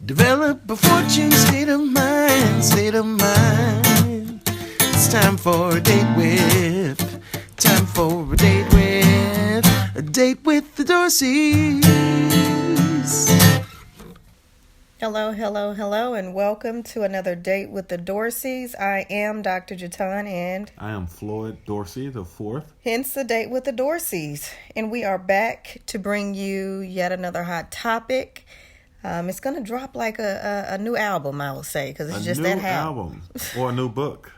Develop a fortune state of mind, state of mind. It's time for a date with, time for a date with the Dorseys. Hello, hello, hello, and welcome to another date with the Dorseys. I am Dr. Jatan, and I am Floyd Dorsey, the fourth. hence the date with the Dorseys. And we are back to bring you yet another hot topic. It's going to drop like a new album, I would say, because it's just that hot. A new album or a new book.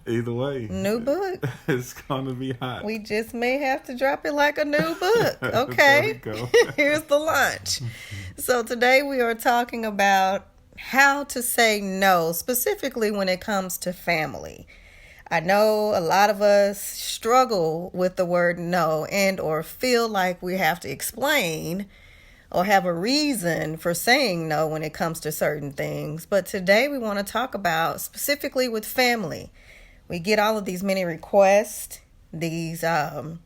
Either way. New book. It's going to be hot. We just may have to drop it like a new book. Okay. There we go. Here's the launch. So today we are talking about how to say no, specifically when it comes to family. I know a lot of us struggle with the word no and or feel like we have to explain or have a reason for saying no when it comes to certain things. But today we want to talk about specifically with family. We get all of these many requests, these the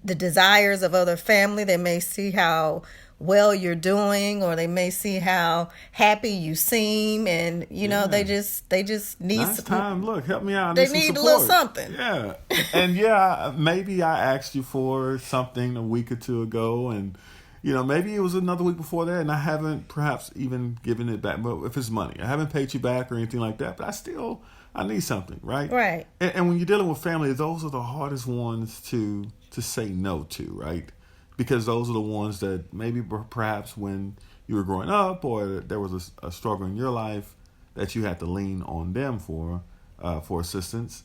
desires of other family. They may see how well you're doing, or they may see how happy you seem, and they just need Last time, look, help me out. They need a little something. Yeah. And maybe I asked you for something a week or two ago, and maybe it was another week before that, and I haven't perhaps even given it back. But if it's money, I haven't paid you back or anything like that, but I need something, right? Right. And when you're dealing with family, those are the hardest ones to say no to, right? Because those are the ones that maybe perhaps when you were growing up, or there was a struggle in your life that you had to lean on them for assistance,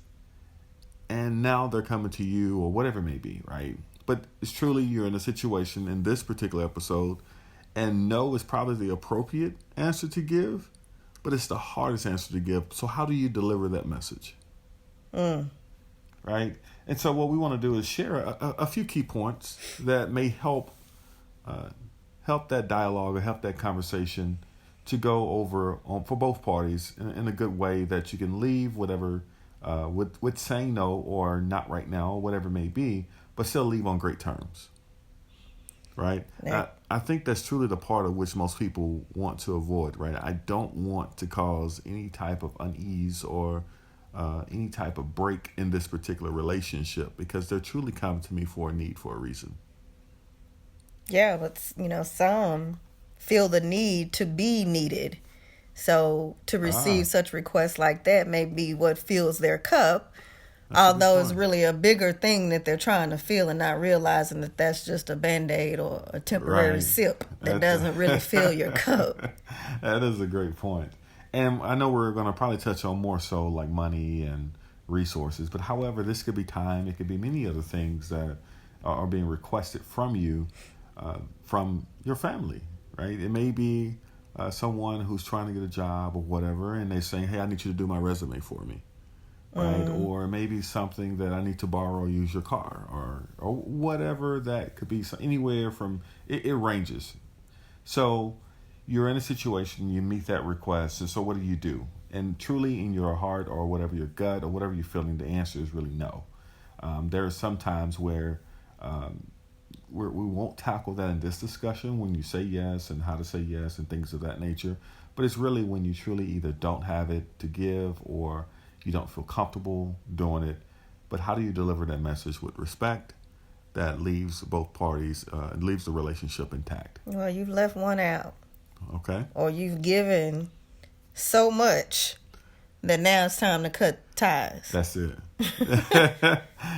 and now they're coming to you, or whatever it may be, right? But it's truly, you're in a situation in this particular episode, and no is probably the appropriate answer to give, but it's the hardest answer to give. So how do you deliver that message? Right? And so what we want to do is share a few key points that may help that dialogue or help that conversation to go over for both parties in a good way, that you can leave whatever with saying no or not right now, or whatever it may be, but still leave on great terms. Right? Yeah. I think that's truly the part of which most people want to avoid, right? I don't want to cause any type of unease or any type of break in this particular relationship, because they're truly coming to me for a need, for a reason. Yeah, but some feel the need to be needed. So to receive such requests like that may be what fills their cup. Although it's really a bigger thing that they're trying to feel, and not realizing that that's just a Band-Aid or a temporary sip that doesn't really fill your cup. That is a great point. And I know we're going to probably touch on more so like money and resources, but however, this could be time. It could be many other things that are being requested from you, from your family, right? It may be someone who's trying to get a job or whatever, and they're saying, hey, I need you to do my resume for me. Right, or maybe something that I need to borrow or use your car, or whatever that could be. So anywhere from it ranges. So you're in a situation, you meet that request, and so what do? And truly, in your heart or whatever your gut or whatever you're feeling, the answer is really no. There are some times where we won't tackle that in this discussion, when you say yes and how to say yes and things of that nature. But it's really when you truly either don't have it to give, or you don't feel comfortable doing it. But how do you deliver that message with respect that leaves both parties, leaves the relationship intact? Well, you've left one out. Okay. Or you've given so much that now it's time to cut ties. That's it.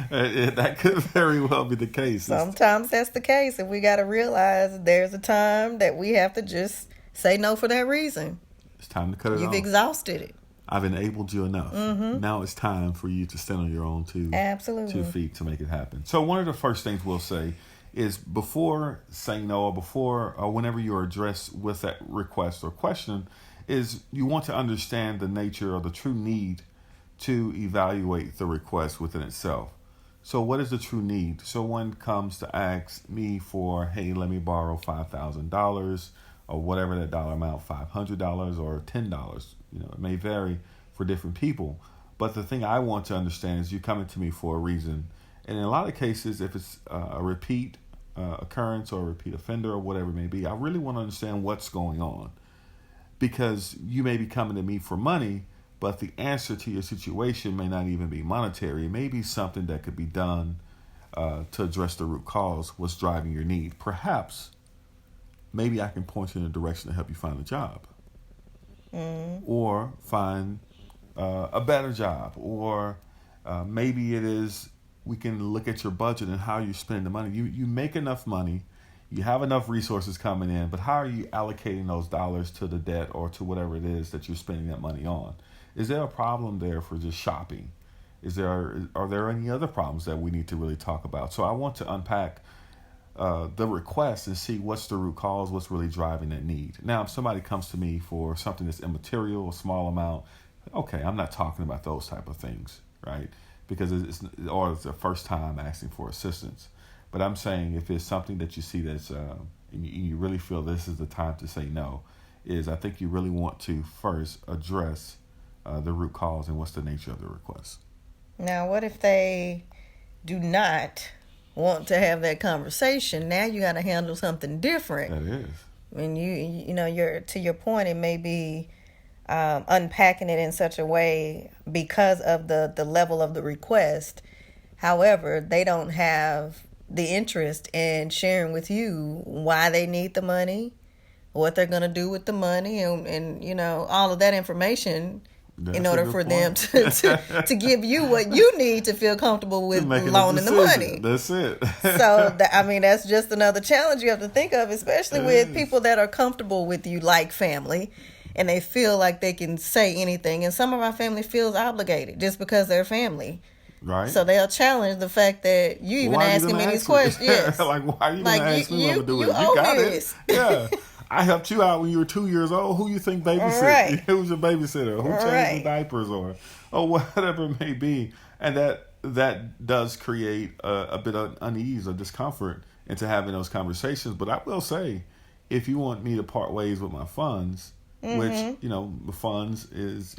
That could very well be the case. Sometimes that's the case, and we got to realize there's a time that we have to just say no for that reason. It's time to cut it off. You've exhausted it. I've enabled you enough. Mm-hmm. Now it's time for you to stand on your own two feet to make it happen. So one of the first things we'll say is, before saying no, or before or whenever you're addressed with that request or question, is you want to understand the nature or the true need to evaluate the request within itself. So what is the true need? So one comes to ask me for, hey, let me borrow $5,000 or whatever that dollar amount, $500 or $10. It may vary for different people. But the thing I want to understand is, you're coming to me for a reason. And in a lot of cases, if it's a repeat occurrence or a repeat offender or whatever it may be. I really want to understand what's going on, because you may be coming to me for money, but the answer to your situation may not even be monetary. It may be something that could be done to address the root cause, what's driving your need. Perhaps, maybe I can point you in a direction to help you find a job, or find a better job, or maybe it is we can look at your budget and how you spend the money. You make enough money, you have enough resources coming in, but how are you allocating those dollars to the debt or to whatever it is that you're spending that money on? Is there a problem there for just shopping? Are there any other problems that we need to really talk about? So I want to unpack the request and see what's the root cause, what's really driving that need. Now, if somebody comes to me for something that's immaterial, a small amount, okay, I'm not talking about those type of things, right? Because it's the first time asking for assistance. But I'm saying if it's something that you see that's, and you really feel this is the time to say no, I think you really want to first address the root cause and what's the nature of the request. Now, what if they do not want to have that conversation? Now you got to handle something different. That is. When you're to your point, it may be unpacking it in such a way because of the level of the request. However, they don't have the interest in sharing with you why they need the money, what they're going to do with the money, and all of that information. That's in order for them to give you what you need to feel comfortable with loaning the money. That's it. So, that's just another challenge you have to think of, especially with people that are comfortable with you like family, and they feel like they can say anything. And some of our family feels obligated just because they're family. Right. So they'll challenge the fact that you even asking me these questions. Yes. Like, why are you going to ask me what to do with it? You got this. It. Yeah. I helped you out when you were 2 years old. Who you think babysitted? Right. Who's your babysitter? Who changed the diapers or whatever it may be? And that does create a bit of unease or discomfort into having those conversations. But I will say, if you want me to part ways with my funds, which, the funds is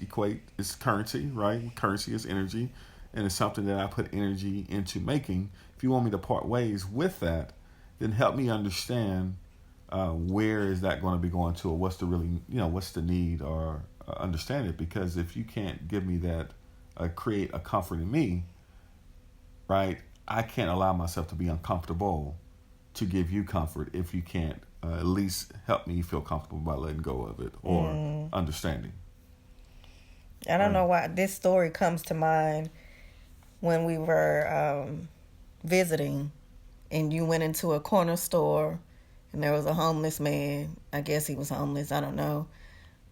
currency, right? Currency is energy, and it's something that I put energy into making. If you want me to part ways with that, then help me understand where is that going to be going to, or what's the need, or understand it. Because if you can't give me that, create a comfort in me, right, I can't allow myself to be uncomfortable to give you comfort if you can't at least help me feel comfortable by letting go of it or understanding. I don't know why this story comes to mind when we were visiting, and you went into a corner store, and there was a homeless man. I guess he was homeless. I don't know.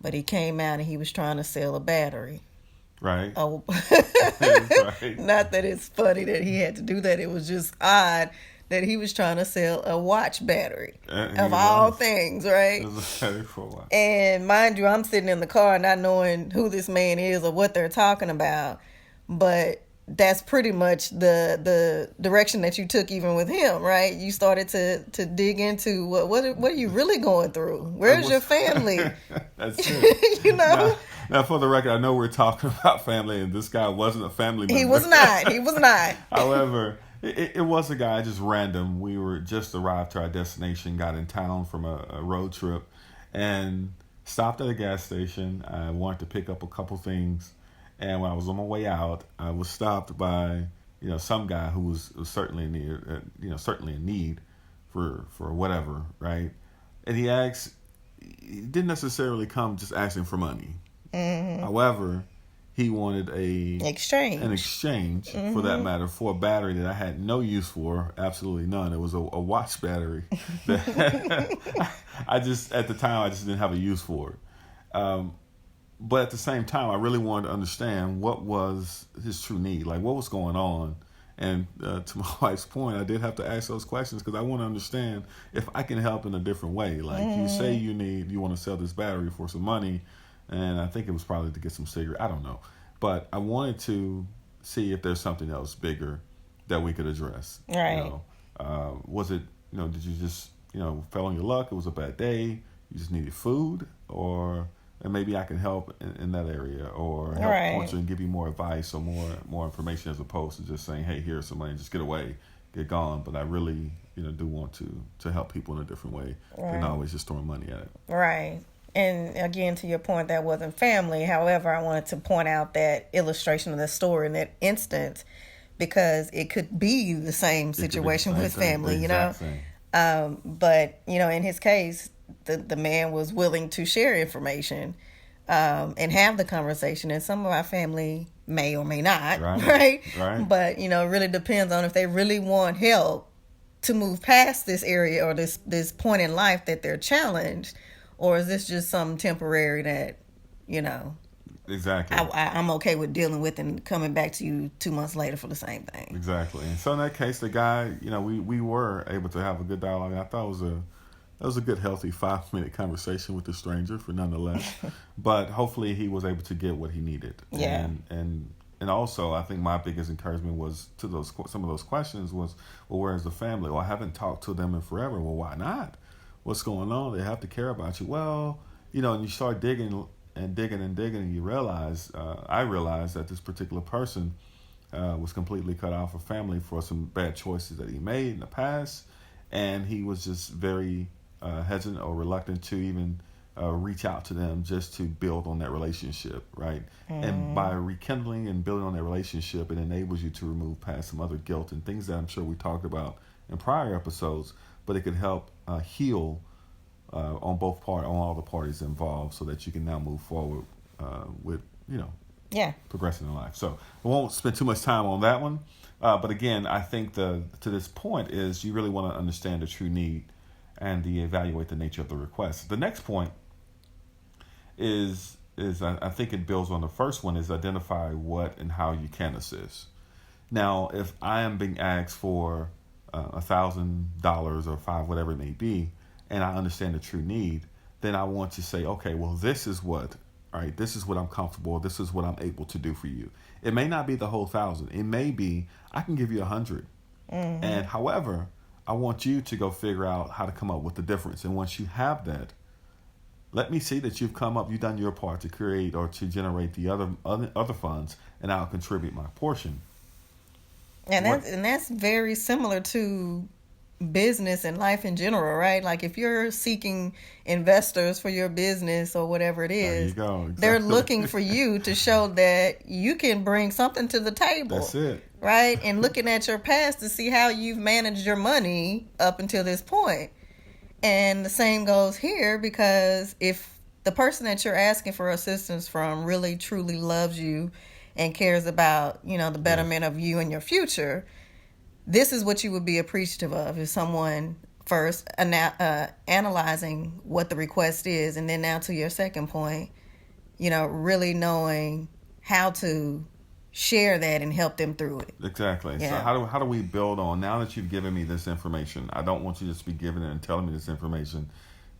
But he came out and he was trying to sell a battery. Right. Oh, right. Not that it's funny that he had to do that. It was just odd that he was trying to sell a watch battery of all things, right? It was a battery for a watch. And mind you, I'm sitting in the car not knowing who this man is or what they're talking about. But that's pretty much the direction that you took even with him, right? You started to dig into what are you really going through? Where's your family? That's it. Now, for the record, I know we're talking about family, and this guy wasn't a family member. He was not. However, it was a guy, just random. We were just arrived to our destination, got in town from a road trip, and stopped at a gas station. I wanted to pick up a couple things. And when I was on my way out, I was stopped by, some guy who was certainly in need for whatever, right? And he didn't necessarily come just asking for money. Mm-hmm. However, he wanted an exchange for that matter, for a battery that I had no use for, absolutely none. It was a watch battery that at the time I just didn't have a use for it. But at the same time, I really wanted to understand what was his true need, like what was going on. And to my wife's point, I did have to ask those questions because I want to understand if I can help in a different way. Like you say you want to sell this battery for some money, and I think it was probably to get some cigarette. I don't know. But I wanted to see if there's something else bigger that we could address. Right. Was it, did you just, fell on your luck? It was a bad day. You just needed food, and maybe I can help in that area, or help point you and give you more advice or more information, as opposed to just saying, hey, here's some money, just get away, get gone. But I really do want to help people in a different way, and not always just throwing money at it. Right. And again, to your point, that wasn't family. However, I wanted to point out that illustration of the story in that instance, because it could be the same situation with family, But, in his case, the man was willing to share information and have the conversation. And some of our family may or may not, right? But, it really depends on if they really want help to move past this area or this point in life that they're challenged, or is this just something temporary that, Exactly. I'm okay with dealing with and coming back to you 2 months later for the same thing. Exactly. And so in that case, the guy, we were able to have a good dialogue. I thought it was a good, healthy 5-minute conversation with the stranger, for nonetheless. But hopefully he was able to get what he needed. Yeah. And also, I think my biggest encouragement was to some of those questions was, well, where's the family? Well, I haven't talked to them in forever. Well, why not? What's going on? They have to care about you. Well, and you start digging and digging and digging, and you realize, I realized that this particular person was completely cut off of family for some bad choices that he made in the past, and he was just very hesitant or reluctant to even reach out to them just to build on that relationship, right? And by rekindling and building on that relationship, it enables you to remove past some other guilt and things that I'm sure we talked about in prior episodes, but it can help heal on all the parties involved, so that you can now move forward with progressing in life. So I won't spend too much time on that one, but again, I think to this point is you really want to understand the true need and evaluate the nature of the request. The next point is I think it builds on the first one, is identify what and how you can assist. Now, if I am being asked for $1,000 or $5, whatever it may be, and I understand the true need, then I want to say, okay, well, this is what I'm comfortable. This is what I'm able to do for you. It may not be the whole 1,000. It may be I can give you 100. And however, I want you to go figure out how to come up with the difference. And once you have that, let me see that you've done your part to create or to generate the other funds, and I'll contribute my portion. And that's very similar to business and life in general, right? Like if you're seeking investors for your business or whatever it is, there you go. Exactly. They're looking for you to show that you can bring something to the table. That's it. Right? And looking at your past to see how you've managed your money up until this point. And the same goes here, because if the person that you're asking for assistance from really truly loves you and cares about, the betterment of you and your future, this is what you would be appreciative of, is someone first analyzing what the request is, and then now to your second point, really knowing how to share that and help them through it. Exactly. Yeah. So how do we build on, now that you've given me this information, I don't want you to just be giving it and telling me this information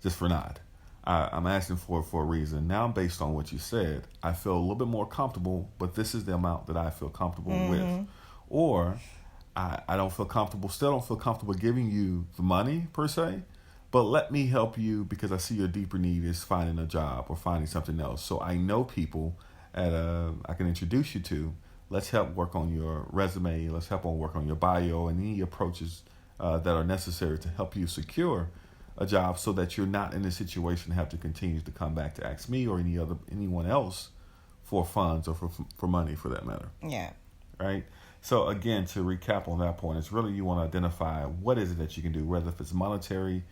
just for not. I'm asking for it for a reason. Now, based on what you said, I feel a little bit more comfortable, but this is the amount that I feel comfortable with. Or I don't feel comfortable, still don't feel comfortable giving you the money per se, but let me help you because I see your deeper need is finding a job or finding something else. So I know people I can introduce you to. Let's help work on your resume. Let's help work on your bio and any approaches that are necessary to help you secure a job, so that you're not in a situation to have to continue to come back to ask me or anyone else for funds or for money, for that matter. Yeah. Right? So again, to recap on that point, it's really you want to identify what is it that you can do, whether if it's monetary,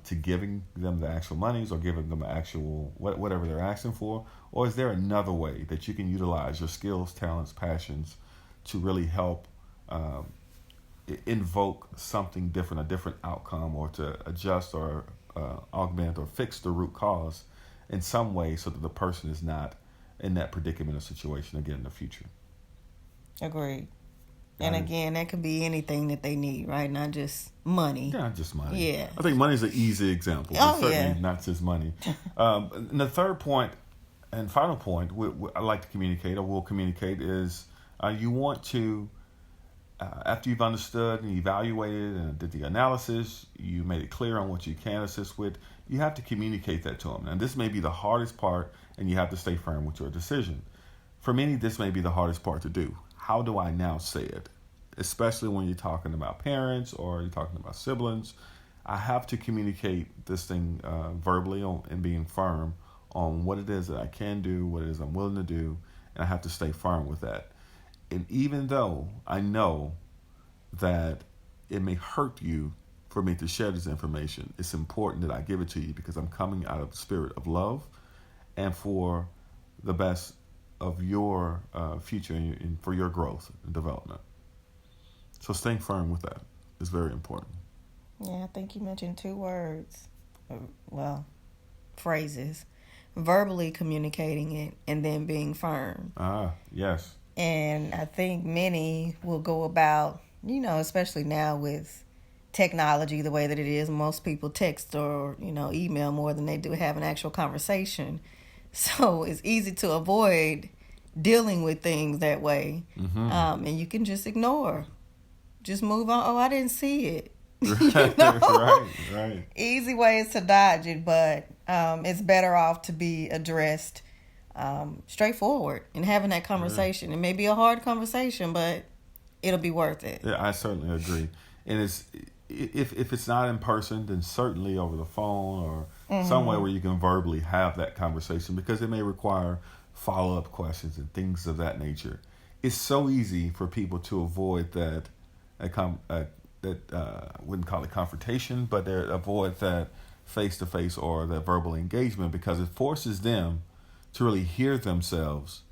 to giving them the actual monies or giving them the actual whatever they're asking for, or is there another way that you can utilize your skills, talents, passions to really help invoke something different, a different outcome, or to adjust or augment or fix the root cause in some way, so that the person is not in that predicament or situation again in the future. Agreed. And again, that could be anything that they need, right? Not just money. Yeah, not just money. Yeah. I think money is an easy example. Oh, certainly not just money. And the third point and final point I like to communicate, or will communicate, is you want to, after you've understood and evaluated and did the analysis, you made it clear on what you can assist with, you have to communicate that to them. And this may be the hardest part, and you have to stay firm with your decision. For many, this may be the hardest part to do. How do I now say it? especially when you're talking about parents or you're talking about siblings. I have to communicate this thing verbally and being firm on what it is that I can do, what it is I'm willing to do, and I have to stay firm with that. And even though I know that it may hurt you for me to share this information, it's important that I give it to you because I'm coming out of the spirit of love and for the best of your future and for your growth and development. So staying firm with that is very important. Yeah, I think you mentioned two words, phrases. Verbally communicating it and then being firm. Yes. And I think many will go about, especially now with technology the way that it is, most people text or, email more than they do have an actual conversation. So it's easy to avoid dealing with things that way. Mm-hmm. And you can just ignore. Just move on. Oh, I didn't see it. Right. Easy ways to dodge it, but it's better off to be addressed straightforward and having that conversation. It may be a hard conversation, but it'll be worth it. Yeah, I certainly agree. And it's if it's not in person, then certainly over the phone or some way where you can verbally have that conversation, because it may require follow-up questions and things of that nature. It's so easy for people to avoid that. Wouldn't call it confrontation, but they avoid that face-to-face or that verbal engagement because it forces them to really hear themselves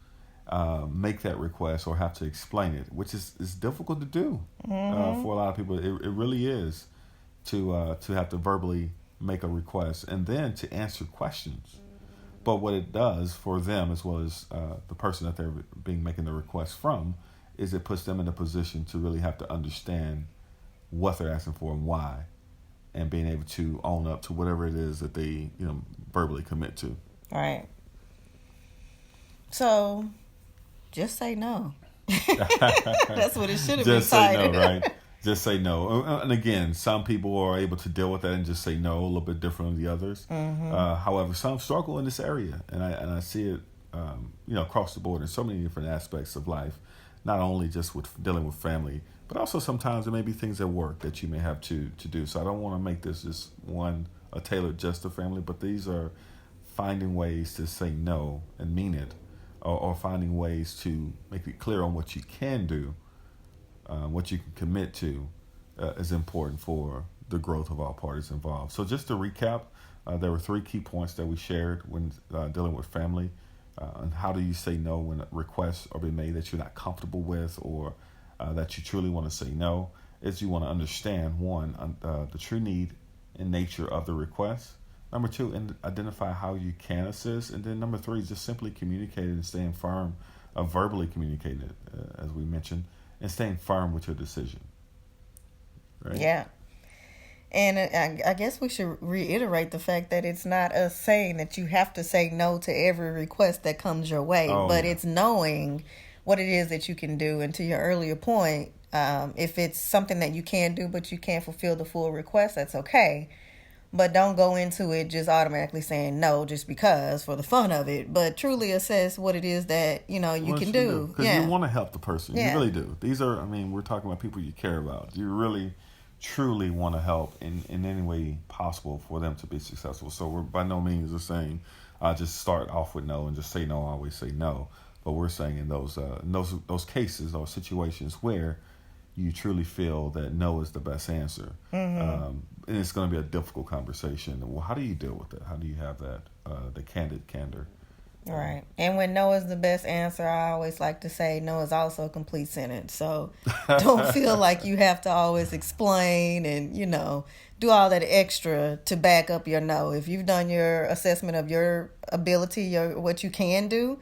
make that request or have to explain it, which is difficult to do for a lot of people. It really is to have to verbally make a request and then to answer questions. But what it does for them, as well as the person that they're making the request from, is it puts them in a position to really have to understand what they're asking for and why, and being able to own up to whatever it is that they verbally commit to. Right. So, just say no. That's what it should have been Just say titled. no, right? Just say no. And again, some people are able to deal with that and just say no a little bit different than the others. However, some struggle in this area, and I see it, across the board in so many different aspects of life. Not only just with dealing with family, but also sometimes there may be things at work that you may have to do. So I don't want to make this just tailored just to family, but these are finding ways to say no and mean it, or finding ways to make it clear on what you can do, what you can commit to, is important for the growth of all parties involved. So just to recap, there were 3 key points that we shared when dealing with family. And how do you say no when requests are being made that you're not comfortable with, or that you truly want to say no? Is you want to understand, one, the true need and nature of the request. Number 2, and identify how you can assist. And then number 3, just simply communicating and staying firm, verbally communicating it, as we mentioned, and staying firm with your decision. Right? Yeah. And I guess we should reiterate the fact that it's not us saying that you have to say no to every request that comes your way, but it's knowing what it is that you can do. And to your earlier point, if it's something that you can do but you can't fulfill the full request, that's okay. But don't go into it just automatically saying no just because for the fun of it, but truly assess what it is that you can do. Because you want to help the person. Yeah. You really do. These are, we're talking about people you care about. You really truly want to help in any way possible for them to be successful. So we're by no means are saying just start off with no and just say no, always say no. But we're saying in those cases, those situations where you truly feel that no is the best answer, and it's going to be a difficult conversation. Well, how do you deal with it? How do you have that the candor? Right. And when no is the best answer, I always like to say no is also a complete sentence. So don't feel like you have to always explain and, do all that extra to back up your no. If you've done your assessment of your ability, what you can do,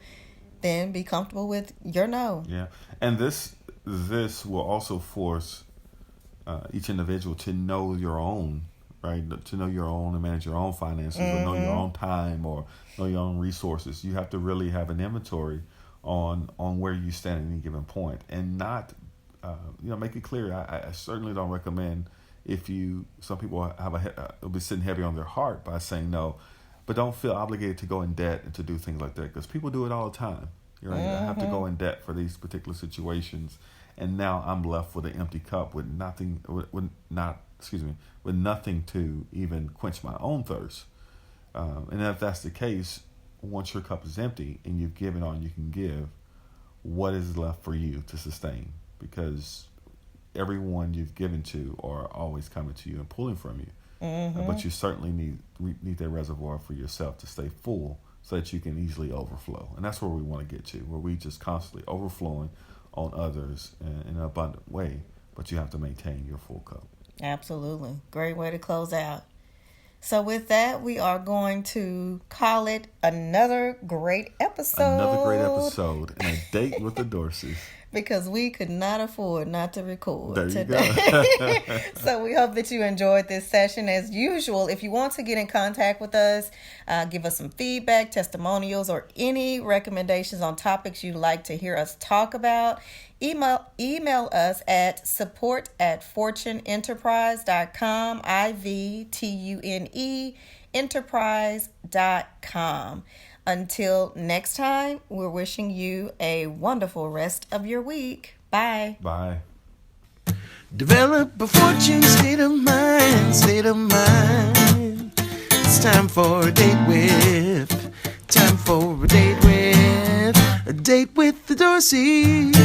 then be comfortable with your no. Yeah. And this will also force each individual to know your own, right? To know your own and manage your own finances, or know your own time, or know your own resources. You have to really have an inventory on where you stand at any given point, and not, make it clear. I certainly don't recommend some people will be sitting heavy on their heart by saying no, but don't feel obligated to go in debt and to do things like that, because people do it all the time. You have to go in debt for these particular situations, and now I'm left with an empty cup with nothing, with nothing to even quench my own thirst. And if that's the case, once your cup is empty and you've given all you can give, what is left for you to sustain? Because everyone you've given to are always coming to you and pulling from you. But you certainly need that reservoir for yourself to stay full so that you can easily overflow. And that's where we want to get to, where we just constantly overflowing on others in an abundant way, but you have to maintain your full cup. Absolutely. Great way to close out. So with that, we are going to call it another great episode. Another great episode and a date with the Dorseys. Because we could not afford not to record There you today. go. So we hope that you enjoyed this session. As usual, if you want to get in contact with us, give us some feedback, testimonials, or any recommendations on topics you'd like to hear us talk about, email us at support@fortuneenterprise.com, IVTUNE enterprise.com. Until next time, we're wishing you a wonderful rest of your week. Bye. Bye. Develop a fortune state of mind, state of mind. It's time for a date with, time for a date with the Dorseys.